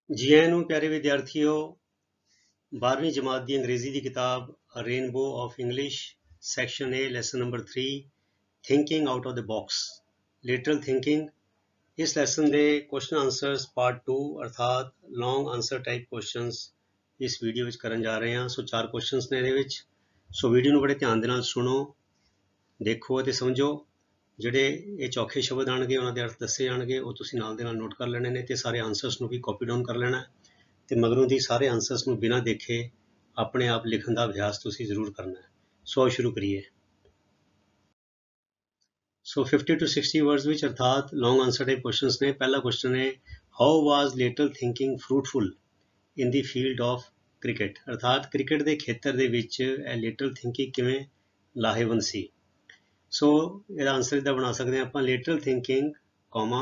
जी आया नूं प्यारे विद्यार्थियों 12वीं जमात की अंग्रेजी की किताब rainbow of English section A lesson number 3 thinking out of the box literal thinking इस लैसन के क्वेश्चन आंसरस पार्ट 2 अर्थात लॉन्ग आंसर टाइप क्वेश्चनस इस वीडियो में करन जा रहे हैं। सो 4 क्वेश्चनस ने इहदे विच। सो वीडियो नूं बड़े ध्यान दे नाल सुनो, देखो ते समझो। ਜਿਹੜੇ ਇਹ ਚੌਖੇ ਸ਼ਬਦ ਆਣਗੇ ਉਹਨਾਂ ਦੇ ਅਰਥ ਦੱਸੇ ਜਾਣਗੇ, ਉਹ ਤੁਸੀਂ ਨਾਲ ਦੇ ਨਾਲ ਨੋਟ ਕਰ ਲੈਣੇ ਨੇ ਤੇ ਸਾਰੇ ਆਨਸਰਸ ਨੂੰ ਵੀ ਕਾਪੀ ਡਾਊਨ ਕਰ ਲੈਣਾ ਤੇ ਮਗਰੋਂ ਦੀ ਸਾਰੇ ਆਨਸਰਸ ਨੂੰ ਬਿਨਾਂ ਦੇਖੇ ਆਪਣੇ ਆਪ ਲਿਖਣ ਦਾ ਅਭਿਆਸ ਤੁਸੀਂ ਜ਼ਰੂਰ ਕਰਨਾ ਹੈ। ਸੋ ਸ਼ੁਰੂ ਕਰੀਏ। ਸੋ 50 to 60 वर्ड्स ਵਿੱਚ ਅਰਥਾਤ ਲੌਂਗ ਆਨਸਰ ਟਾਈਪ ਕੁਐਸਚਨਸ ਨੇ। ਪਹਿਲਾ ਕੁਐਸਚਨ ਹੈ how was ਲੇਟਲ thinking fruitful in the field of cricket, ਅਰਥਾਤ ਕ੍ਰਿਕਟ ਦੇ ਖੇਤਰ ਦੇ ਵਿੱਚ ਇਹ ਲੇਟਲ ਥਿੰਕਿੰਗ ਕਿਵੇਂ ਲਾਹੇਵੰਦ ਸੀ। ਸੋ ਇਹਦਾ ਆਨਸਰ ਇਦਾਂ ਬਣਾ ਸਕਦੇ ਹਾਂ ਆਪਾਂ, lateral thinking comma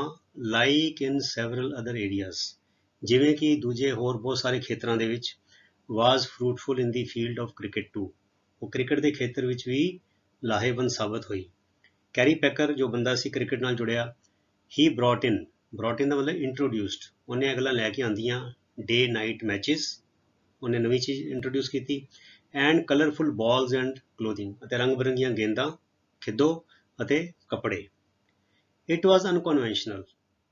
like in several other areas, ਜਿਵੇਂ ਕਿ ਦੂਜੇ ਹੋਰ ਬਹੁਤ ਸਾਰੇ ਖੇਤਰਾਂ ਦੇ ਵਿੱਚ was fruitful in the field of cricket too, ਉਹ ਕ੍ਰਿਕਟ ਦੇ ਖੇਤਰ ਵਿੱਚ ਵੀ ਲਾਹੇਵੰਦ ਸਾਬਤ ਹੋਈ। ਕੈਰੀ ਪੈਕਰ ਜੋ ਬੰਦਾ ਸੀ ਕ੍ਰਿਕਟ ਨਾਲ ਜੁੜਿਆ, ਹੀ ਬ੍ਰੌਟ ਇਨ ਦਾ ਮਤਲਬ ਇੰਟਰੋਡਿਊਸਡ, ਉਹਨੇ ਅਗਲਾ ਲੈ ਕੇ ਆਉਂਦੀਆਂ ਡੇ ਨਾਈਟ ਮੈਚਿਸ, ਉਹਨੇ ਨਵੀਂ ਚੀਜ਼ ਇੰਟਰੋਡਿਊਸ ਕੀਤੀ। And colourful balls and clothing, ਅਤੇ ਰੰਗ ਬਿਰੰਗੀਆਂ ਗੇਂਦਾਂ ਖਿੱਦੋ ਅਤੇ ਕੱਪੜੇ। ਇਟ ਵਾਜ਼ ਅਨਕਨਵੈਨਸ਼ਨਲ,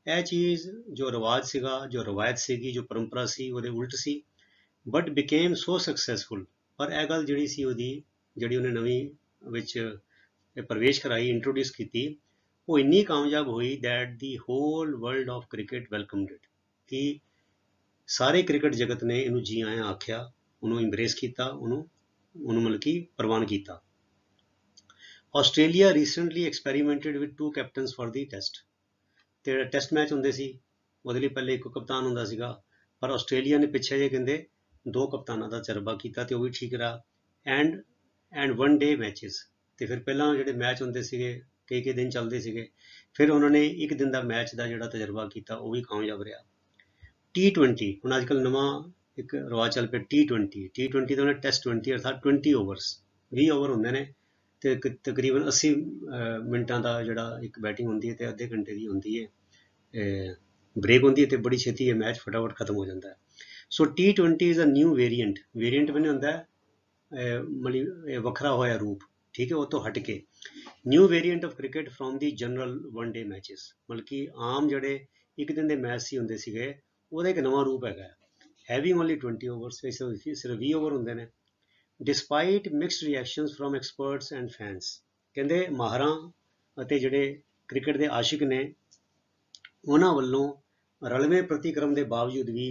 ਇਹ ਚੀਜ਼ ਜੋ ਰਿਵਾਜ ਸੀਗਾ, ਜੋ ਰਵਾਇਤ ਸੀਗੀ, ਜੋ ਪਰੰਪਰਾ ਸੀ ਉਹਦੇ ਉਲਟ ਸੀ। ਬਟ ਬਿਕੇਮ ਸੋ ਸਕਸੈਸਫੁਲ, ਪਰ ਇਹ ਗੱਲ ਜਿਹੜੀ ਸੀ ਉਹਦੀ, ਜਿਹੜੀ ਉਹਨੇ ਨਵੀਂ ਵਿੱਚ ਪ੍ਰਵੇਸ਼ ਕਰਾਈ, ਇੰਟਰੋਡਿਊਸ ਕੀਤੀ, ਉਹ ਇੰਨੀ ਕਾਮਯਾਬ ਹੋਈ that the hole world of cricket ਵੈਲਕਮਡ it, ਕਿ ਸਾਰੇ ਕ੍ਰਿਕਟ ਜਗਤ ਨੇ ਇਹਨੂੰ ਜੀ ਆਇਆਂ ਆਖਿਆ, ਉਹਨੂੰ ਇੰਬਰੇਸ ਕੀਤਾ, ਉਹਨੂੰ ਮਤਲਬ ਕਿ ਪ੍ਰਵਾਨ ਕੀਤਾ। Australia recently experimented with 2 captains for the test, ਤੇ ਟੈਸਟ ਮੈਚ ਹੁੰਦੇ ਸੀ ਉਹਦੇ ਲਈ ਪਹਿਲੇ ਇੱਕ ਕਪਤਾਨ ਹੁੰਦਾ ਸੀਗਾ, ਪਰ ਆਸਟ੍ਰੇਲੀਆ ਨੇ ਪਿੱਛੇ ਜੇ ਕਹਿੰਦੇ 2 ਕਪਤਾਨਾਂ ਦਾ ਤਜਰਬਾ ਕੀਤਾ ਤੇ ਉਹ ਵੀ ਠੀਕ ਰਿਹਾ। ਐਂਡ 1 ਡੇ ਮੈਚਿਸ, ਤੇ ਫਿਰ ਪਹਿਲਾਂ ਜਿਹੜੇ ਮੈਚ ਹੁੰਦੇ ਸੀਗੇ ਕਈ ਦਿਨ ਚੱਲਦੇ ਸੀਗੇ, ਫਿਰ ਉਹਨਾਂ ਨੇ ਇੱਕ ਦਿਨ ਦਾ ਮੈਚ ਦਾ ਜਿਹੜਾ ਤਜਰਬਾ ਕੀਤਾ ਉਹ ਵੀ ਕਾਮਯਾਬ ਰਿਹਾ। T20, ਹੁਣ ਅੱਜ ਕੱਲ੍ਹ ਨਵਾਂ ਇੱਕ ਰਿਵਾਜ ਚੱਲ ਪਿਆ T20 ਦਾ ਉਹਨੇ ਟੈਸਟ 20 ਅਰਥਾਤ 20 ਓਵਰਸ, 20 ਓਵਰ ਹੁੰਦੇ ਨੇ ਤੇ ਤਕਰੀਬਨ 80 ਮਿੰਟਾਂ ਦਾ ਜਿਹੜਾ ਇੱਕ ਬੈਟਿੰਗ ਹੁੰਦੀ ਹੈ ਤੇ ਅੱਧੇ ਘੰਟੇ ਦੀ ਹੁੰਦੀ ਹੈ ਬ੍ਰੇਕ ਹੁੰਦੀ ਹੈ, ਤੇ ਬੜੀ ਛੇਤੀ ਇਹ ਮੈਚ ਫਟਾਫਟ ਖਤਮ ਹੋ ਜਾਂਦਾ ਹੈ। So T20 is a new variant ਬਣੇ ਹੁੰਦਾ ਮਤਲਬ ਵੱਖਰਾ ਹੋਇਆ ਰੂਪ, ਠੀਕ ਹੈ, ਉਹ ਤੋਂ ਹਟ ਕੇ new variant of cricket from the general 1 day matches, ਮਤਲਬ ਕਿ ਆਮ ਜਿਹੜੇ ਇੱਕ ਦਿਨ ਦੇ ਮੈਚ ਸੀ ਹੁੰਦੇ ਸੀਗੇ ਉਹਦਾ ਇੱਕ ਨਵਾਂ ਰੂਪ ਹੈਗਾ। ਹੈਵਿੰਗ ਓਨਲੀ 20 ਓਵਰਸ, ਸਿਰਫ 20 ਓਵਰ ਹੁੰਦੇ ਨੇ। Despite mixed reactions from experts and fans, ਕਹਿੰਦੇ ਮਾਹਰਾਂ ਅਤੇ ਜਿਹੜੇ ਕ੍ਰਿਕਟ ਦੇ ਆਸ਼ਿਕ ਨੇ ਉਹਨਾਂ ਵੱਲੋਂ ਰਲਵੇਂ ਪ੍ਰਤੀਕਰਮ ਦੇ ਬਾਵਜੂਦ ਵੀ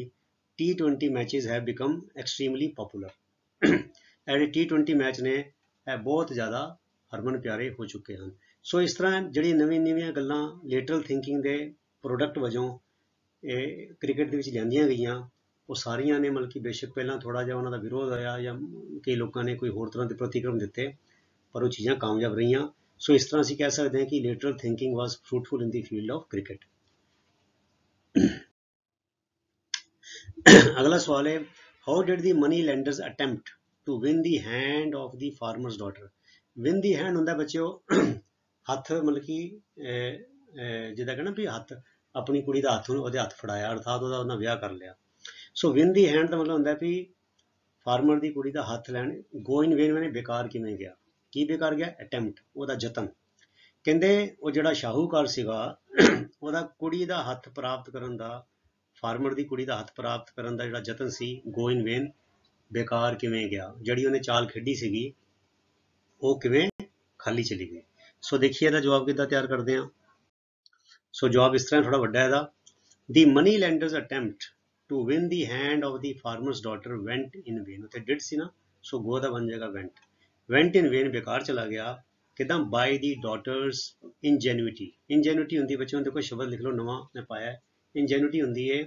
T20 matches have become extremely popular, ਜਿਹੜੇ T20 ਮੈਚ ਨੇ ਇਹ ਬਹੁਤ ਜ਼ਿਆਦਾ ਹਰਮਨ ਪਿਆਰੇ ਹੋ ਚੁੱਕੇ ਹਨ। ਸੋ ਇਸ ਤਰ੍ਹਾਂ ਜਿਹੜੀ ਨਵੀਆਂ ਗੱਲਾਂ ਲੇਟਰਲ ਥਿੰਕਿੰਗ ਦੇ ਪ੍ਰੋਡਕਟ ਵਜੋਂ ਇਹ ਕ੍ਰਿਕਟ ਦੇ ਵਿੱਚ ਲਿਆਂਦੀਆਂ ਗਈਆਂ, ਉਹ ਸਾਰੀਆਂ ਨੇ ਮਤਲਬ ਕਿ ਬੇਸ਼ੱਕ ਪਹਿਲਾਂ ਥੋੜ੍ਹਾ ਜਿਹਾ ਉਹਨਾਂ ਦਾ ਵਿਰੋਧ ਹੋਇਆ ਜਾਂ ਕਈ ਲੋਕਾਂ ਨੇ ਕੋਈ ਹੋਰ ਤਰ੍ਹਾਂ ਦੇ ਪ੍ਰਤੀਕਰਮ ਦਿੱਤੇ, ਪਰ ਉਹ ਚੀਜ਼ਾਂ ਕਾਮਯਾਬ ਰਹੀਆਂ। ਸੋ ਇਸ ਤਰ੍ਹਾਂ ਅਸੀਂ ਕਹਿ ਸਕਦੇ ਹਾਂ ਕਿ lateral thinking was fruitful in the field of cricket. ਅਗਲਾ ਸਵਾਲ ਹੈ how did the money lenders attempt to win the hand of the farmer's daughter. Win the hand ਹੁੰਦਾ ਬੱਚਿਓ ਹੱਥ, ਮਤਲਬ ਕਿ ਜਿੱਦਾਂ ਕਹਿਣਾ ਵੀ ਹੱਥ, ਆਪਣੀ ਕੁੜੀ ਦਾ ਹੱਥ ਉਹਦੇ ਹੱਥ ਫੜਾਇਆ, ਅਰਥਾਤ ਉਹਨਾਂ ਵਿਆਹ ਕਰ ਲਿਆ। ਸੋ ਵਿਨ ਦੀ ਹੈਂਡ ਦਾ ਮਤਲਬ ਹੁੰਦਾ ਵੀ ਫਾਰਮਰ ਦੀ ਕੁੜੀ ਦਾ ਹੱਥ ਲੈਣ। ਗੋ ਇਨ ਵੇਨ ਮੈਨੇ ਬੇਕਾਰ ਕਿਵੇਂ ਗਿਆ, ਕੀ ਬੇਕਾਰ ਗਿਆ, ਅਟੈਂਪਟ, ਉਹਦਾ ਯਤਨ। ਕਹਿੰਦੇ ਉਹ ਜਿਹੜਾ ਸ਼ਾਹੂਕਾਰ ਸੀਗਾ ਉਹਦਾ ਕੁੜੀ ਦਾ ਹੱਥ ਪ੍ਰਾਪਤ ਕਰਨ ਦਾ, ਫਾਰਮਰ ਦੀ ਕੁੜੀ ਦਾ ਹੱਥ ਪ੍ਰਾਪਤ ਕਰਨ ਦਾ ਜਿਹੜਾ ਯਤਨ ਸੀ, ਗੋ ਇਨ ਵੇਨ, ਬੇਕਾਰ ਕਿਵੇਂ ਗਿਆ, ਜਿਹੜੀ ਉਹਨੇ ਚਾਲ ਖੇਡੀ ਸੀਗੀ ਉਹ ਕਿਵੇਂ ਖਾਲੀ ਚਲੀ ਗਈ। ਸੋ ਦੇਖੀਏ ਇਹਦਾ ਜਵਾਬ ਕਿੱਦਾਂ ਤਿਆਰ ਕਰਦੇ ਹਾਂ। ਸੋ ਜਵਾਬ ਇਸ ਤਰ੍ਹਾਂ ਥੋੜਾ ਵੱਡਾ ਇਹਦਾ, the money lenders attempt to win the hand of the farmer's daughter went in vain, ਉੱਥੇ ਡਿਡ ਸੀ ਨਾ, ਸੋ ਗੋ ਦਾ ਬਣ ਜਾਏਗਾ ਵੈਂਟ ਇਨ ਵੇਨ, ਬੇਕਾਰ ਚਲਾ ਗਿਆ। ਕਿੱਦਾਂ, ਬਾਈ ਦੀ ਡਾਟਰਸ ਇੰਜੈਨਿਊਟੀ ਹੁੰਦੀ ਬੱਚਿਆਂ ਨੂੰ, ਦੇਖੋ ਸ਼ਬਦ ਲਿਖ ਲਓ ਨਵਾਂ ਮੈਂ ਪਾਇਆ, ਇੰਜੈਨਿਊਟੀ ਹੁੰਦੀ ਹੈ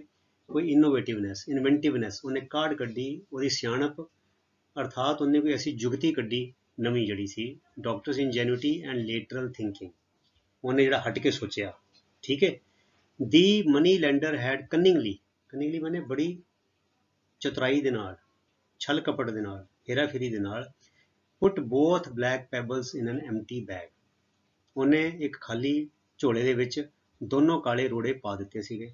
ਕੋਈ ਇਨਵੈਂਟਿਵਨੈਸ, ਉਹਨੇ ਕਾਢ ਕੱਢੀ, ਉਹਦੀ ਸਿਆਣਪ, ਅਰਥਾਤ ਉਹਨੇ ਕੋਈ ਐਸੀ ਜੁਗਤੀ ਕੱਢੀ ਨਵੀਂ ਜਿਹੜੀ ਸੀ। ਡਾਕਟਰਸ ਇੰਜੈਨਿਊਟੀ ਐਂਡ ਲੇਟਰਲ ਥਿੰਕਿੰਗ, ਉਹਨੇ ਜਿਹੜਾ ਹਟ ਕੇ ਸੋਚਿਆ, ਠੀਕ ਹੈ। ਦੀ ਮਨੀ ਲੈਂਡਰ ਹੈਡ ਕਨਿੰਗਲੀ ਮੈਨੇ ਬੜੀ ਚਤੁਰਾਈ ਦੇ ਨਾਲ, ਛਲ ਕਪਟ ਦੇ ਨਾਲ, ਹੇਰਾਫੇਰੀ ਦੇ ਨਾਲ, ਪੁੱਟ ਬੋਥ ਬਲੈਕ ਪੈਬਲਸ ਇਨ ਐਨ ਐਮਟੀ ਬੈਗ, ਉਹਨੇ ਇੱਕ ਖਾਲੀ ਝੋਲੇ ਦੇ ਵਿੱਚ ਦੋਨੋਂ ਕਾਲੇ ਰੋੜੇ ਪਾ ਦਿੱਤੇ ਸੀਗੇ।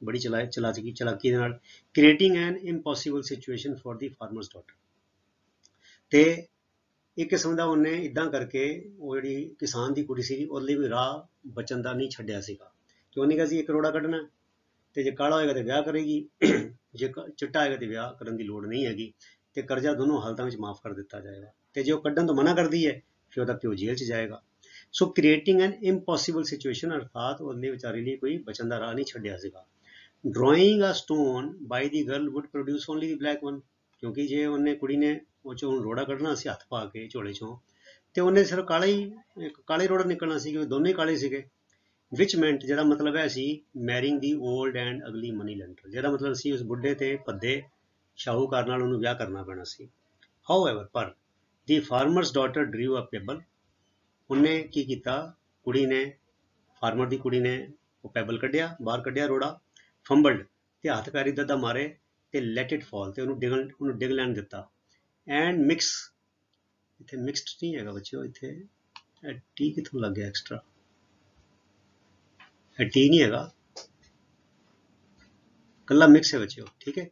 बड़ी चलाकी दे नाल creating an impossible situation for the farmers daughter. तो एक किस्म का उन्हें इदा करके वो जी किसान की कुड़ी सी उसलिए भी राह बचन का नहीं छड्डिया सीगा कि उन्हें कहा सी एक रोड़ा कढ़ना तो जे काला होएगा तो ब्याह करेगी जे चिट्टा होएगा तो ब्याह करने की लोड़ नहीं हैगी तो करजा दोनों हालतों में माफ़ कर दिता जाएगा तो जो कढ़न तो मना करती है फिर वह प्यो जेल च जाएगा। सो क्रिएटिंग एन इंपॉसिबल सिचुएशन अर्थात उसने बेचारे लिए कोई बचन का राह नहीं छड्डिया सीगा। Drawing a stone by the girl would produce only the black one क्योंकि जे उन्हें कुड़ी ने वो चो हूँ रोड़ा कढ़ना सी हथ पा के झोले चों तो उन्हें सिर्फ काला ही रोड़ा निकलना सी क्योंकि दोनों ही काले सीगे। विच मैंट जिहड़ा मतलब है सी मैरिंग दी ओल्ड एंड अगली मनी लेंडर जिहड़ा मतलब सी उस बुढ़े ते भद्दे शाहूकार नाल उहनूं विआह करना पैना सी। हाउएवर पर the farmers daughter ड्रीव a payable उन्हें की कीता कुड़ी ने फार्मर दी कुड़ी ने वो पैबल कढ़िया बाहर कढ़िया रोड़ा फंबल्ड ते हथ पैरी दद्दा मारे ते लैट इट फॉल ते उहनूं डिग लैण दिता एंड मिक्स इत्थे मिक्सड नहीं हैगा बच्चों इत्थे टी कित्थों लग गया एक्स्ट्रा टी नहीं हैगा कल्ला मिक्स है बच्चों ठीक है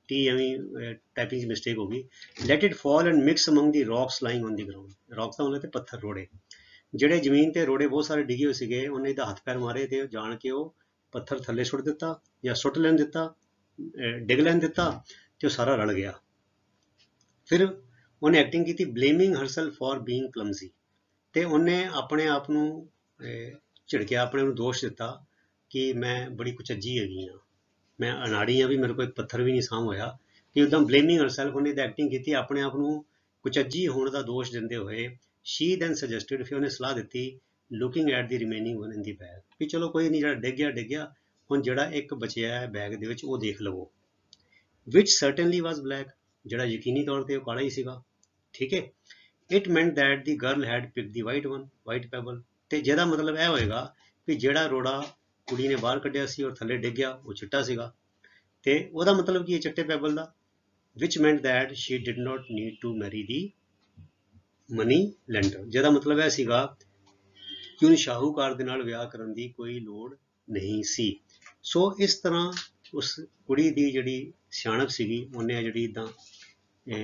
टी एवं टाइपिंग मिस्टेक होगी। Let it fall and mix among the rocks lying on the ground rocks तो होने पत्थर रोड़े ਜਿਹੜੇ ਜ਼ਮੀਨ ਤੇ ਰੋੜੇ ਬਹੁਤ ਸਾਰੇ ਡਿੱਗੇ ਹੋਏ ਸੀਗੇ ਉਹਨੇ ਇਹਦਾ ਹੱਥ ਪੈਰ ਮਾਰੇ ਤੇ ਜਾਣ ਕੇ ਉਹ ਪੱਥਰ ਥੱਲੇ ਸੁੱਟ ਦਿੱਤਾ ਜਾਂ ਸੁੱਟ ਲੈਣ ਦਿੱਤਾ ਡਿੱਗ ਲੈਣ ਦਿੱਤਾ ਤੇ ਉਹ ਸਾਰਾ ਰਲ ਗਿਆ। ਫਿਰ ਉਹਨੇ ਐਕਟਿੰਗ ਕੀਤੀ ਬਲੇਮਿੰਗ ਹਰਸੈਲਫ ਫॉर ਬੀਇੰਗ ਕਲਮਜ਼ੀ ਤੇ ਉਹਨੇ ਆਪਣੇ ਆਪ ਨੂੰ ਝਿੜਕਿਆ ਆਪਣੇ ਨੂੰ ਦੋਸ਼ ਦਿੱਤਾ ਕਿ ਮੈਂ ਬੜੀ ਕੁਚੱਜੀ ਹੈਗੀ ਹਾਂ ਮੈਂ ਅਨਾੜੀ ਹਾਂ ਵੀ ਮੇਰੇ ਕੋਲ ਇੱਕ ਪੱਥਰ ਵੀ ਨਹੀਂ ਸਾਂਭ ਹੋਇਆ ਕਿ ਉੱਦਾਂ ਬਲੇਮਿੰਗ ਹਰਸੈਲਫ ਉਹਨੇ ਤਾਂ ਐਕਟਿੰਗ ਕੀਤੀ ਆਪਣੇ ਆਪ ਨੂੰ ਕੁਚੱਜੀ ਹੋਣ ਦਾ ਦੋਸ਼ ਦਿੰਦੇ ਹੋਏ। she then suggested फिर उन्हें सलाह दी looking at the remaining one in the bag भी चलो कोई नहीं जिहड़ा डिग गया हुण जिहड़ा एक बचिया है बैग दे विच वो देख लवो which certainly was black जिहड़ा यकीनी तौर ते काला ही सीगा ठीक है। it meant that the girl had picked the white pebble ते जिहदा मतलब यह होएगा भी जिहड़ा रोड़ा कुड़ी ने बाहर कढ़िया सी और थल्ले डिग गया वो चिट्टा सीगा ते ओहदा मतलब की चिट्टे पैबल दा which meant that she did not need to marry the money lender ਜਿਹਦਾ ਮਤਲਬ ਇਹ ਸੀਗਾ ਕਿ ਉਹਨੂੰ ਸ਼ਾਹੂਕਾਰ ਦੇ ਨਾਲ ਵਿਆਹ ਕਰਨ ਦੀ ਕੋਈ ਲੋੜ ਨਹੀਂ ਸੀ। ਸੋ ਇਸ ਤਰ੍ਹਾਂ ਉਸ ਕੁੜੀ ਦੀ ਜਿਹੜੀ ਸਿਆਣਪ ਸੀਗੀ ਉਹਨੇ ਜਿਹੜੀ ਇੱਦਾਂ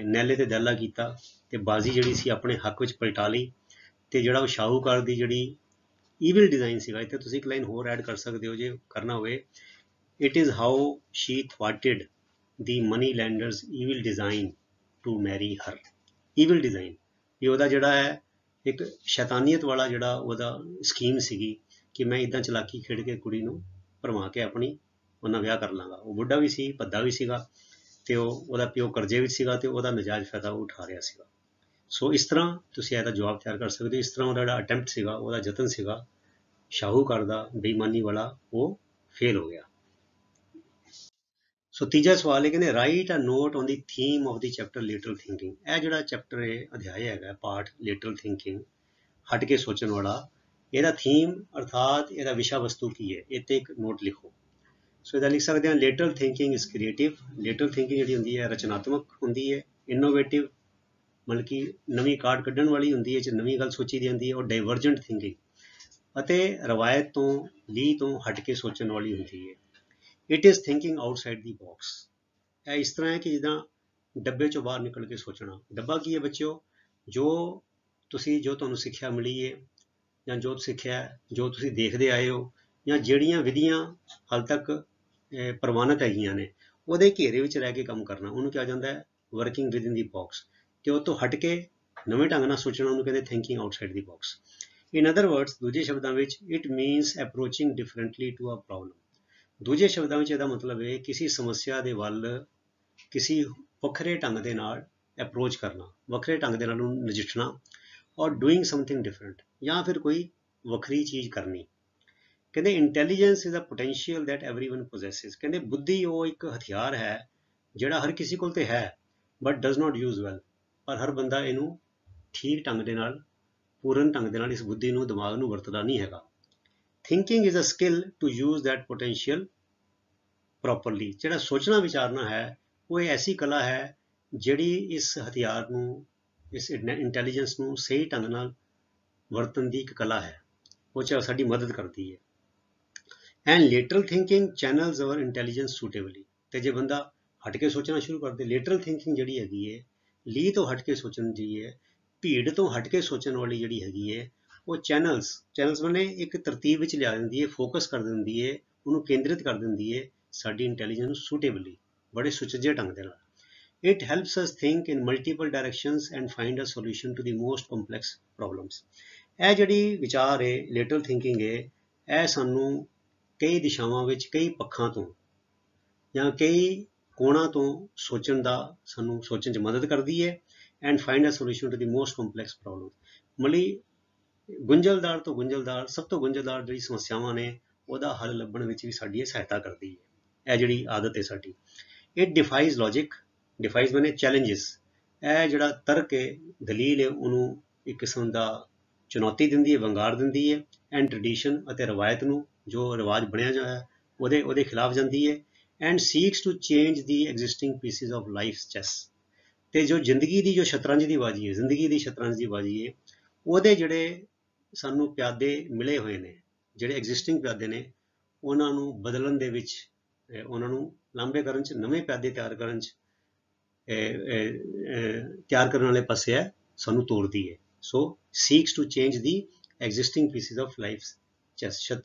ਨੈਲੇ ਤੇ ਦਹਿਲਾ ਕੀਤਾ ਤੇ ਬਾਜ਼ੀ ਜਿਹੜੀ ਸੀ ਆਪਣੇ ਹੱਕ ਵਿੱਚ ਪਲਟਾ ਲਈ ਤੇ ਜਿਹੜਾ ਉਹ ਸ਼ਾਹੂਕਾਰ ਦੀ ਜਿਹੜੀ ਈਵਲ ਡਿਜ਼ਾਈਨ ਸੀਗਾ ਇੱਥੇ ਤੁਸੀਂ ਇੱਕ ਲਾਈਨ ਹੋਰ ਐਡ ਕਰ ਸਕਦੇ ਹੋ ਜੇ ਕਰਨਾ ਹੋਵੇ ਇਟ ਇਜ਼ ਹਾਊ ਸ਼ੀ ਥਵਾਟਡ the money lenders evil design to marry her evil design ਵੀ ਉਹਦਾ ਜਿਹੜਾ ਹੈ ਇੱਕ ਸ਼ੈਤਾਨੀਅਤ ਵਾਲਾ ਜਿਹੜਾ ਉਹਦਾ ਸਕੀਮ ਸੀਗੀ ਕਿ ਮੈਂ ਇੱਦਾਂ ਚਲਾਕੀ ਖੇਡ ਕੇ ਕੁੜੀ ਨੂੰ ਭਰਮਾ ਕੇ ਆਪਣੀ ਉਹਨਾਂ ਵਿਆਹ ਕਰ ਲਾਂਗਾ। ਉਹ ਬੁੱਢਾ ਵੀ ਸੀ ਭੱਦਾ ਵੀ ਸੀਗਾ ਤੇ ਉਹਦਾ ਪਿਓ ਕਰਜ਼ੇ ਵਿੱਚ ਸੀਗਾ ਤੇ ਉਹਦਾ ਨਜਾਇਜ਼ ਫਾਇਦਾ ਉਹ ਉਠਾ ਰਿਹਾ ਸੀਗਾ। ਸੋ ਇਸ ਤਰ੍ਹਾਂ ਤੁਸੀਂ ਇਹਦਾ ਜਵਾਬ ਤਿਆਰ ਕਰ ਸਕਦੇ ਹੋ। ਇਸ ਤਰ੍ਹਾਂ ਉਹਦਾ ਜਿਹੜਾ ਅਟੈਂਪਟ ਸੀਗਾ ਉਹਦਾ ਯਤਨ ਸੀਗਾ ਸ਼ਾਹੂਕਾਰ ਦਾ ਬੇਈਮਾਨੀ ਵਾਲਾ ਉਹ ਫੇਲ ਹੋ ਗਿਆ। ਸੋ ਤੀਜਾ ਸਵਾਲ ਹੈ ਕਹਿੰਦੇ write a note on the theme of the chapter lateral thinking. ਇਹ ਜਿਹੜਾ ਚੈਪਟਰ ਹੈ ਅਧਿਆਇ ਹੈਗਾ ਪਾਠ ਲੇਟਰਲ ਥਿੰਕਿੰਗ ਹਟ ਕੇ ਸੋਚਣ ਵਾਲਾ ਇਹਦਾ ਥੀਮ ਅਰਥਾਤ ਇਹਦਾ ਵਿਸ਼ਾ ਵਸਤੂ ਕੀ ਹੈ ਇਹ ਤੇ ਇੱਕ ਨੋਟ ਲਿਖੋ। ਸੋ ਇਹਦਾ ਲਿਖ ਸਕਦੇ ਹਾਂ ਲੇਟਰਲ ਥਿੰਕਿੰਗ ਇਜ਼ ਕ੍ਰੀਏਟਿਵ। ਲੇਟਰਲ ਥਿੰਕਿੰਗ ਜਿਹੜੀ ਹੁੰਦੀ ਹੈ ਰਚਨਾਤਮਕ ਹੁੰਦੀ ਹੈ। ਇਨੋਵੇਟਿਵ ਮਤਲਬ ਕਿ ਨਵੀਂ ਕਾਢ ਕੱਢਣ ਵਾਲੀ ਹੁੰਦੀ ਹੈ ਚ ਨਵੀਂ ਗੱਲ ਸੋਚੀ ਦੀ ਹੁੰਦੀ ਹੈ। ਔਰ ਡਾਈਵਰਜੈਂਟ ਥਿੰਕਿੰਗ ਅਤੇ ਰਵਾਇਤ ਤੋਂ ਲੀਹ ਤੋਂ ਹਟ ਕੇ ਸੋਚਣ ਵਾਲੀ ਹੁੰਦੀ ਹੈ। It is thinking outside the box. ਇਹ ਇਸ ਤਰ੍ਹਾਂ ਹੈ ਕਿ ਜਿੱਦਾਂ ਡੱਬੇ ਚੋਂ ਬਾਹਰ ਨਿਕਲ ਕੇ ਸੋਚਣਾ। ਡੱਬਾ ਕੀ ਹੈ ਬੱਚਿਓ ਜੋ ਤੁਹਾਨੂੰ ਸਿੱਖਿਆ ਮਿਲੀ ਹੈ ਜਾਂ ਜੋ ਸਿੱਖਿਆ ਜੋ ਤੁਸੀਂ ਦੇਖਦੇ ਆਏ ਹੋ ਜਾਂ ਜਿਹੜੀਆਂ ਵਿਧੀਆਂ ਹਾਲ ਤੱਕ ਪ੍ਰਵਾਨਿਤ ਹੈਗੀਆਂ ਨੇ ਉਹਦੇ ਘੇਰੇ ਵਿੱਚ ਰਹਿ ਕੇ ਕੰਮ ਕਰਨਾ ਉਹਨੂੰ ਕਿਹਾ ਜਾਂਦਾ ਹੈ working with in the box. ਤੇ ਉਹ ਤੋਂ ਹਟ ਕੇ ਨਵੇਂ ਢੰਗ ਨਾਲ ਸੋਚਣਾ ਉਹਨੂੰ ਕਹਿੰਦੇ thinking outside the box. In other words ਦੂਜੇ ਸ਼ਬਦਾਂ ਵਿੱਚ it means approaching differently to a problem. ਦੂਜੇ ਸ਼ਬਦਾਂ ਵਿੱਚ ਇਹਦਾ ਮਤਲਬ ਹੈ ਕਿਸੇ ਸਮੱਸਿਆ ਦੇ ਵੱਲ ਕਿਸੇ ਵੱਖਰੇ ਢੰਗ ਦੇ ਨਾਲ ਅਪਰੋਚ ਕਰਨਾ ਵੱਖਰੇ ਢੰਗ ਦੇ ਨਾਲ ਉਹਨੂੰ ਨਜਿੱਠਣਾ ਔਰ ਡੂਇੰਗ ਸਮਥਿੰਗ ਡਿਫਰੈਂਟ ਜਾਂ ਫਿਰ ਕੋਈ ਵੱਖਰੀ ਚੀਜ਼ ਕਰਨੀ। ਕਹਿੰਦੇ intelligence is a potential that everyone possesses. ਕਹਿੰਦੇ ਬੁੱਧੀ ਉਹ ਇੱਕ ਹਥਿਆਰ ਹੈ ਜਿਹੜਾ ਹਰ ਕਿਸੇ ਕੋਲ ਤੇ ਹੈ but does not use well. ਪਰ ਹਰ ਬੰਦਾ ਇਹਨੂੰ ਠੀਕ ਢੰਗ ਦੇ ਨਾਲ ਪੂਰਨ ਢੰਗ ਦੇ ਨਾਲ ਇਸ ਬੁੱਧੀ ਨੂੰ ਦਿਮਾਗ ਨੂੰ ਵਰਤਦਾ ਨਹੀਂ ਹੈਗਾ। Thinking is a skill to use that potential properly. ਜਿਹੜਾ ਸੋਚਣਾ ਵਿਚਾਰਨਾ ਹੈ ਉਹ ਇਹ ਐਸੀ ਕਲਾ ਹੈ ਜਿਹੜੀ ਇਸ ਹਥਿਆਰ ਨੂੰ ਇਸ ਇੰਟੈਲੀਜੈਂਸ ਨੂੰ ਸਹੀ ਢੰਗ ਨਾਲ ਵਰਤਣ ਦੀ ਇੱਕ ਕਲਾ ਹੈ ਉਹ 'ਚ ਸਾਡੀ ਮਦਦ ਕਰਦੀ ਹੈ। And lateral thinking channels our intelligence suitably. ਤੇ ਜੇ ਬੰਦਾ ਹਟ ਕੇ ਸੋਚਣਾ ਸ਼ੁਰੂ ਕਰ ਦੇ, ਲੇਟਰਲ ਥਿੰਕਿੰਗ ਜਿਹੜੀ ਹੈਗੀ ਹੈ, ਲੀ ਤੋਂ ਹਟ ਕੇ ਸੋਚਣ ਦੀ ਹੈ, ਭੀੜ ਤੋਂ ਹਟ ਕੇ ਸੋਚਣ ਵਾਲੀ ਜਿਹੜੀ ਹੈਗੀ ਹੈ, ਉਹ ਚੈਨਲਸ ਬਣੇ ਇੱਕ ਤਰਤੀਬ ਵਿੱਚ ਲਿਆ ਦਿੰਦੀ ਹੈ, ਫੋਕਸ ਕਰ ਦਿੰਦੀ ਹੈ, ਉਹਨੂੰ ਕੇਂਦਰਿਤ ਕਰ ਦਿੰਦੀ ਹੈ ਸਾਡੀ ਇੰਟੈਲੀਜੈਂਸ ਨੂੰ ਸੂਟੇਬਲੀ, ਬੜੇ ਸੁਚੱਜੇ ਢੰਗ ਦੇ ਨਾਲ। It helps us think in multiple directions and find a solution to the most complex problems। ਇਹ ਜਿਹੜੀ ਵਿਚਾਰ ਹੈ, ਲੇਟਰਲ ਥਿੰਕਿੰਗ ਹੈ, ਇਹ ਸਾਨੂੰ ਕਈ ਦਿਸ਼ਾਵਾਂ ਵਿੱਚ, ਕਈ ਪੱਖਾਂ ਤੋਂ ਜਾਂ ਕਈ ਕੋਣਾਂ ਤੋਂ ਸੋਚਣ ਦਾ, ਸਾਨੂੰ ਸੋਚਣ 'ਚ ਮਦਦ ਕਰਦੀ ਹੈ। And find a solution to the most complex problem, ਮਤਲਬ ਗੁੰਝਲਦਾਰ ਤੋਂ ਗੁੰਝਲਦਾਰ, ਸਭ ਤੋਂ ਗੁੰਝਲਦਾਰ ਜਿਹੜੀ ਸਮੱਸਿਆਵਾਂ ਨੇ, ਉਹਦਾ ਹੱਲ ਲੱਭਣ ਵਿੱਚ ਵੀ ਸਾਡੀ ਸਹਾਇਤਾ ਕਰਦੀ ਹੈ। ਇਹ ਜਿਹੜੀ ਆਦਤ ਹੈ ਸਾਡੀ। ਇਟ ਡਿਫਾਈਜ਼ ਲੌਜਿਕ, ਡਿਫਾਈਜ਼ ਬਣੇ ਚੈਲੰਜਿਸ, ਇਹ ਜਿਹੜਾ ਤਰਕ ਹੈ, ਦਲੀਲ ਹੈ, ਉਹਨੂੰ ਇੱਕ ਕਿਸਮ ਦਾ ਚੁਣੌਤੀ ਦਿੰਦੀ ਹੈ, ਵੰਗਾਰ ਦਿੰਦੀ ਹੈ। ਐਂਡ ਟ੍ਰਡੀਸ਼ਨ ਅਤੇ ਰਵਾਇਤ ਨੂੰ, ਜੋ ਰਿਵਾਜ ਬਣਿਆ ਹੋਇਆ ਉਹਦੇ ਖਿਲਾਫ ਜਾਂਦੀ ਹੈ। And six to change the existing pieces of life chess, ਤੇ ਜੋ ਜ਼ਿੰਦਗੀ ਦੀ ਜੋ ਸ਼ਤਰੰਜ ਦੀ ਬਾਜੀ ਹੈ, ਜ਼ਿੰਦਗੀ ਦੀ ਸ਼ਤਰੰਜ ਦੀ ਬਾਜੀ ਹੈ, ਉਹਦੇ ਜਿਹੜੇ ਸਾਨੂੰ ਪਿਆਦੇ ਮਿਲੇ ਹੋਏ ਨੇ, ਜਿਹੜੇ ਐਗਜ਼ਿਸਟਿੰਗ ਪਿਆਦੇ ਨੇ, ਉਹਨਾਂ ਨੂੰ ਬਦਲਣ ਦੇ ਵਿੱਚ, ਉਹਨਾਂ ਨੂੰ ਲਾਂਭੇ ਕਰਨ 'ਚ, ਨਵੇਂ ਪਿਆਦੇ ਤਿਆਰ ਕਰਨ 'ਚ, ਤਿਆਰ ਕਰਨ ਵਾਲੇ ਪਾਸੇ ਹੈ ਸਾਨੂੰ ਤੋਰਦੀ ਹੈ। ਸੋ six to change the existing pieces of life chess,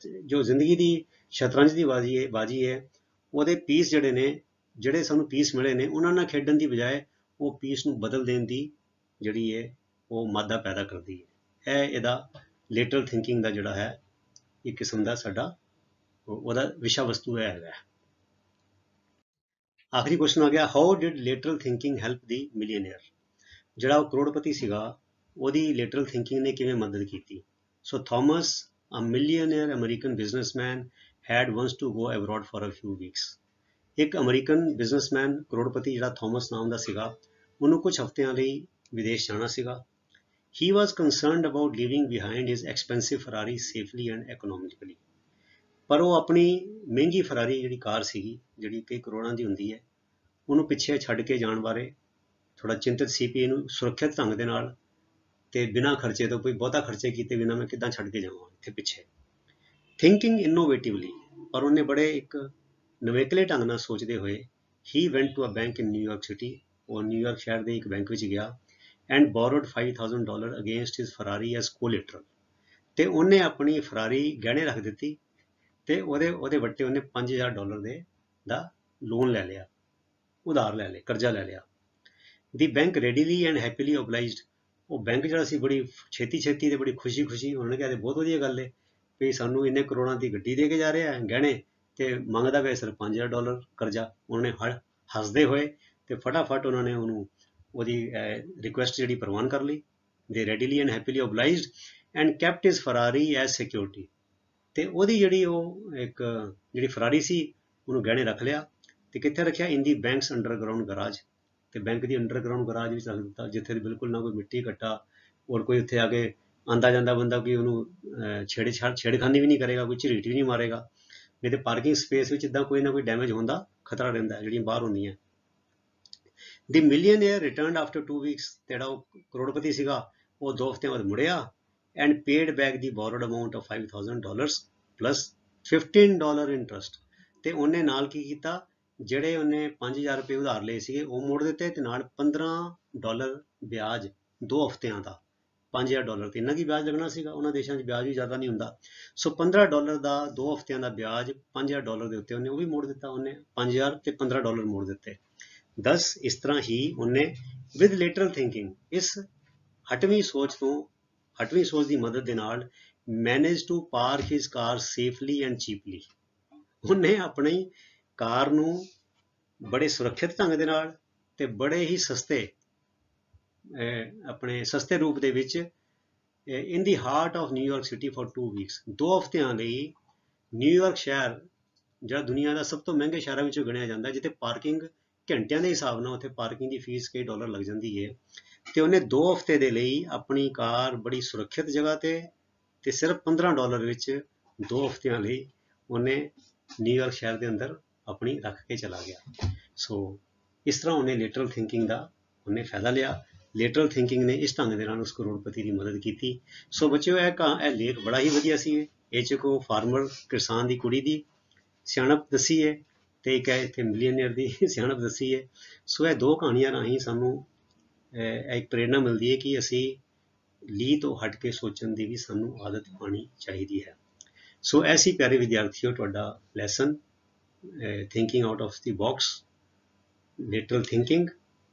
ਜੋ ਜ਼ਿੰਦਗੀ ਦੀ ਸ਼ਤਰੰਜ ਦੀ ਬਾਜੀ ਹੈ, ਉਹਦੇ ਪੀਸ ਜਿਹੜੇ ਨੇ, ਜਿਹੜੇ ਸਾਨੂੰ ਪੀਸ ਮਿਲੇ ਨੇ, ਉਹਨਾਂ ਨਾਲ ਖੇਡਣ ਦੀ ਬਜਾਏ ਉਹ ਪੀਸ ਨੂੰ ਬਦਲ ਦੇਣ ਦੀ ਜਿਹੜੀ ਹੈ ਉਹ ਮਾਦਾ ਪੈਦਾ ਕਰਦੀ ਹੈ। ਇਹਦਾ ਲੇਟਰਲ ਥਿੰਕਿੰਗ ਦਾ ਜਿਹੜਾ ਹੈ, ਇੱਕ ਕਿਸਮ ਦਾ ਸਾਡਾ ਉਹਦਾ ਵਿਸ਼ਾ ਵਸਤੂ ਹੈਗਾ। ਆਖਰੀ ਕੁਐਸਚਨ ਆ ਗਿਆ, ਹਾਊ ਡਿਡ ਲੇਟਰਲ ਥਿੰਕਿੰਗ ਹੈਲਪ ਦੀ ਮਿਲੀਅਨੇਅਰ। ਜਿਹੜਾ ਉਹ ਕਰੋੜਪਤੀ ਸੀਗਾ, ਉਹਦੀ ਲੇਟਰਲ ਥਿੰਕਿੰਗ ਨੇ ਕਿਵੇਂ ਮਦਦ ਕੀਤੀ। So Thomas, a millionaire American businessman, had once to go abroad for a few weeks. ਇੱਕ ਅਮਰੀਕਨ ਬਿਜ਼ਨਸਮੈਨ, ਕਰੋੜਪਤੀ ਜਿਹੜਾ ਥਾਮਸ ਨਾਮ ਦਾ ਸੀਗਾ, ਉਹਨੂੰ ਕੁਝ ਹਫ਼ਤਿਆਂ ਲਈ ਵਿਦੇਸ਼ ਜਾਣਾ ਸੀਗਾ। He was concerned about leaving behind his expensive Ferrari safely and economically। ਪਰ ਉਹ ਆਪਣੀ ਮਹਿੰਗੀ ਫਰਾਰੀ ਜਿਹੜੀ ਕਾਰ ਸੀਗੀ, ਜਿਹੜੀ ਕਈ ਕਰੋੜਾਂ ਦੀ ਹੁੰਦੀ ਹੈ, ਉਹਨੂੰ ਪਿੱਛੇ ਛੱਡ ਕੇ ਜਾਣ ਬਾਰੇ ਥੋੜਾ ਚਿੰਤਤ ਸੀ ਕਿ ਇਹਨੂੰ ਸੁਰੱਖਿਅਤ ਢੰਗ ਦੇ ਨਾਲ ਤੇ ਬਿਨਾਂ ਖਰਚੇ ਤੋਂ, ਕੋਈ ਬਹੁਤਾ ਖਰਚੇ ਕੀਤੇ ਬਿਨਾਂ ਮੈਂ ਕਿੱਦਾਂ ਛੱਡ ਕੇ ਜਾਵਾਂ ਇੱਥੇ ਪਿੱਛੇ। ਥਿੰਕਿੰਗ ਇਨੋਵੇਟਿਵਲੀ, ਪਰ ਉਹਨੇ ਬੜੇ ਇੱਕ ਨਵੇਕਲੇ ਢੰਗ ਨਾਲ ਸੋਚਦੇ ਹੋਏ, he went to a bank in New York city, ਉਹ ਨਿਊਯਾਰਕ ਸ਼ਹਿਰ ਦੇ ਇੱਕ ਬੈਂਕ ਵਿੱਚ ਗਿਆ, and borrowed $5,000 against his Ferrari as collateral. ਤੇ ਉਹਨੇ ਆਪਣੀ ਫਰਾਰੀ ਗਹਿਣੇ ਰੱਖ ਦਿੱਤੀ, ਤੇ ਉਹਦੇ ਵੱਟੇ ਉਹਨੇ $5,000 ਦਾ ਲੋਨ ਲੈ ਲਿਆ, ਉਧਾਰ ਲੈ ਲਿਆ, ਕਰਜ਼ਾ ਲੈ ਲਿਆ। ਦੀ ਬੈਂਕ ਰੈਡੀਲੀ ਐਂਡ ਹੈਪੀਲੀ ਓਬਲਾਈਜ਼ਡ, ਉਹ ਬੈਂਕ ਜਿਹੜਾ ਸੀ ਬੜੀ ਛੇਤੀ ਤੇ ਬੜੀ ਖੁਸ਼ੀ ਉਹਨਾਂ ਨੇ ਕਿਹਾ ਬਹੁਤ ਵਧੀਆ ਗੱਲ ਹੈ ਵੀ ਸਾਨੂੰ ਇੰਨੇ ਕਰੋੜਾਂ ਦੀ ਗੱਡੀ ਦੇ ਕੇ ਜਾ ਰਿਹਾ ਹੈ ਗਹਿਣੇ, ਤੇ ਮੰਗਦਾ ਪਿਆ ਸਿਰਫ $5,000 ਕਰਜ਼ਾ। ਉਹਨੇ ਹੱਸਦੇ ਹੋਏ ਤੇ ਫਟਾਫਟ ਉਹਨਾਂ ਨੇ ਉਹਦੀ ਰਿਕੁਐਸਟ ਜਿਹੜੀ ਪ੍ਰਵਾਨ ਕਰ ਲਈ। They readily and happily obliged and kept his Ferrari as security, ਤੇ ਉਹਦੀ ਜਿਹੜੀ ਉਹ ਇੱਕ ਜਿਹੜੀ ਫਰਾਰੀ ਸੀ ਉਹਨੂੰ ਗਹਿਣੇ ਰੱਖ ਲਿਆ। ਤੇ ਕਿੱਥੇ ਰੱਖਿਆ? ਇਨ ਦੀ ਬੈਂਕਸ ਅੰਡਰਗਰਾਊਂਡ ਗਰਾਜ, ਤੇ ਬੈਂਕ ਦੀ ਅੰਡਰਗਰਾਊਂਡ ਗਰਾਜ ਵਿੱਚ ਰੱਖ ਦਿੱਤਾ, ਜਿੱਥੇ ਬਿਲਕੁਲ ਨਾ ਕੋਈ ਮਿੱਟੀ ਘੱਟਾ, ਔਰ ਕੋਈ ਉੱਥੇ ਆ ਕੇ ਆਉਂਦਾ ਜਾਂਦਾ ਬੰਦਾ ਕੋਈ ਉਹਨੂੰ ਛੇੜਖਾਨੀ ਵੀ ਨਹੀਂ ਕਰੇਗਾ, ਕੋਈ ਝਰੀਟ ਵੀ ਨਹੀਂ ਮਾਰੇਗਾ। ਨਹੀਂ ਤੇ ਪਾਰਕਿੰਗ ਸਪੇਸ ਵਿੱਚ ਇੱਦਾਂ ਕੋਈ ਨਾ ਕੋਈ ਡੈਮੇਜ ਹੋਣ ਦਾ ਖਤਰਾ ਰਹਿੰਦਾ, ਜਿਹੜੀਆਂ ਬਾਹਰ ਹੁੰਦੀਆਂ। ਦੀ ਮਿਲੀਅਨੇਅਰ ਰਿਟਰਨਡ ਆਫਟਰ 2 ਵੀਕਸ, ਜਿਹੜਾ ਉਹ ਕਰੋੜਪਤੀ ਸੀਗਾ ਉਹ 2 ਹਫ਼ਤਿਆਂ ਬਾਅਦ ਮੁੜਿਆ, and paid back the ਬੋਰੋਡ amount of $5,000 plus $15 interest. ਤੇ ਉਹਨੇ ਨਾਲ ਕੀ ਕੀਤਾ, ਜਿਹੜੇ ਉਹਨੇ $5,000 ਉਧਾਰ ਲਏ ਸੀਗੇ ਉਹ ਮੋੜ ਦਿੱਤੇ, ਤੇ ਨਾਲ $15 ਵਿਆਜ 2 ਹਫ਼ਤਿਆਂ ਦਾ। $5,000 ਤੇ ਇੰਨਾ ਕੀ ਵਿਆਜ ਲੱਗਣਾ ਸੀਗਾ, ਉਹਨਾਂ ਦੇਸ਼ਾਂ 'ਚ ਵਿਆਜ ਵੀ ਜ਼ਿਆਦਾ ਨਹੀਂ ਹੁੰਦਾ। ਸੋ $15 ਦਾ 2 ਹਫ਼ਤਿਆਂ ਦਾ ਵਿਆਜ $5,000 ਦੇ ਉੱਤੇ ਉਹਨੇ ਉਹ ਵੀ ਮੋੜ ਦਿੱਤਾ। ਉਹਨੇ 5,000 ਤੇ $15 ਮੋੜ ਦਿੱਤੇ। ਦਸ ਇਸ ਤਰ੍ਹਾਂ ਹੀ ਉਹਨੇ ਵਿਦ ਲੇਟਰਲ ਥਿੰਕਿੰਗ, ਇਸ ਹਟਵੀਂ ਸੋਚ ਦੀ ਮਦਦ ਦੇ ਨਾਲ manage to park his car safely and cheaply, ਉਹਨੇ ਆਪਣੀ ਕਾਰ ਨੂੰ ਬੜੇ ਸੁਰੱਖਿਅਤ ਢੰਗ ਦੇ ਨਾਲ ਤੇ ਬੜੇ ਹੀ ਆਪਣੇ ਸਸਤੇ ਰੂਪ ਦੇ ਵਿੱਚ ਇਨ ਦੀ heart of New York city for 2 weeks, 2 ਹਫ਼ਤਿਆਂ ਲਈ ਨਿਊਯਾਰਕ ਸ਼ਹਿਰ ਜਿਹੜਾ ਦੁਨੀਆ ਦਾ ਸਭ ਤੋਂ ਮਹਿੰਗੇ ਸ਼ਹਿਰਾਂ ਵਿੱਚੋਂ ਗਿਣਿਆ ਜਾਂਦਾ, ਜਿੱਥੇ ਪਾਰਕਿੰਗ ਘੰਟਿਆਂ ਦੇ ਹਿਸਾਬ ਨਾਲ ਉੱਥੇ ਪਾਰਕਿੰਗ ਦੀ ਫੀਸ ਕਈ ਡਾਲਰ ਲੱਗ ਜਾਂਦੀ ਹੈ। ਤੇ ਉਹਨੇ 2 ਹਫ਼ਤੇ ਦੇ ਲਈ ਆਪਣੀ ਕਾਰ ਬੜੀ ਸੁਰੱਖਿਅਤ ਜਗ੍ਹਾ ਤੇ ਸਿਰਫ $15 ਵਿੱਚ 2 ਹਫ਼ਤਿਆਂ ਲਈ ਉਹਨੇ ਨਿਊਯਾਰਕ ਸ਼ਹਿਰ ਦੇ ਅੰਦਰ ਆਪਣੀ ਰੱਖ ਕੇ ਚਲਾ ਗਿਆ। ਸੋ ਇਸ ਤਰ੍ਹਾਂ ਉਹਨੇ ਲੇਟਰਲ ਥਿੰਕਿੰਗ ਦਾ ਉਹਨੇ ਫਾਇਦਾ ਲਿਆ। ਲੇਟਰਲ ਥਿੰਕਿੰਗ ਨੇ ਇਸ ਢੰਗ ਦੇ ਨਾਲ ਉਸ ਕਰੋੜਪਤੀ ਦੀ ਮਦਦ ਕੀਤੀ। ਸੋ ਬੱਚਿਓ, ਇਹ ਲੇਖ ਬੜਾ ਹੀ ਵਧੀਆ ਸੀ। ਇਹ 'ਚ ਕੋ ਫਾਰਮਰ ਕਿਸਾਨ ਦੀ ਕੁੜੀ ਦੀ ਸਿਆਣਪ ਦੱਸੀ ਹੈ ਤੇ ਇੱਕ ਹੈ ਇੱਥੇ ਮਿਲੀਅਨਰ ਦੀ ਸਿਆਣਪ ਦੱਸੀ ਹੈ। ਸੋ ਇਹ ਦੋ ਕਹਾਣੀਆਂ ਰਾਹੀਂ ਸਾਨੂੰ ਇੱਕ ਪ੍ਰੇਰਨਾ ਮਿਲਦੀ ਹੈ ਕਿ ਅਸੀਂ ਲੀ ਤੋਂ ਹਟ ਕੇ ਸੋਚਣ ਦੀ ਵੀ ਸਾਨੂੰ ਆਦਤ ਪਾਉਣੀ ਚਾਹੀਦੀ ਹੈ। ਸੋ ਐਸੀ ਪਿਆਰੇ ਵਿਦਿਆਰਥੀਓ, ਤੁਹਾਡਾ lesson thinking out of the box, lateral thinking,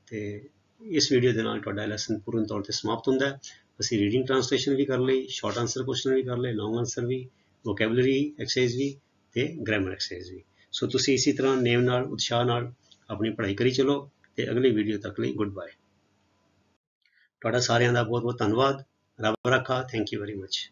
ਤੇ ਇਸ ਵੀਡੀਓ ਦੇ ਨਾਲ ਤੁਹਾਡਾ ਲੈਸਨ ਪੂਰਨ ਤੌਰ 'ਤੇ ਸਮਾਪਤ ਹੁੰਦਾ ਹੈ। ਅਸੀਂ ਰੀਡਿੰਗ ਟਰਾਂਸਲੇਸ਼ਨ ਵੀ ਕਰ ਲਈ, ਸ਼ਾਰਟ ਆਨਸਰ ਕੁਐਸਚਨ ਵੀ ਕਰ ਲਏ, ਲੌਂਗ ਆਨਸਰ ਵੀ, ਵੋਕੈਬਲਰੀ ਐਕਸਰਸਾਈਜ਼ ਵੀ ਤੇ ਗ੍ਰਾਮਰ ਐਕਸਰਸਾਈਜ਼ ਵੀ। ਸੋ ਤੁਸੀਂ ਇਸੇ ਤਰ੍ਹਾਂ ਨੇਮ ਨਾਲ, ਉਤਸ਼ਾਹ ਨਾਲ ਆਪਣੀ ਪੜ੍ਹਾਈ ਕਰੀ ਚਲੋ ਤੇ ਅਗਲੀ ਵੀਡੀਓ ਤੱਕ ਲਈ ਗੁੱਡ ਬਾਏ। ਤੁਹਾਡਾ ਸਾਰਿਆਂ ਦਾ ਬਹੁਤ ਬਹੁਤ ਧੰਨਵਾਦ। ਰੱਬ ਰਾਖਾ। Thank you very much.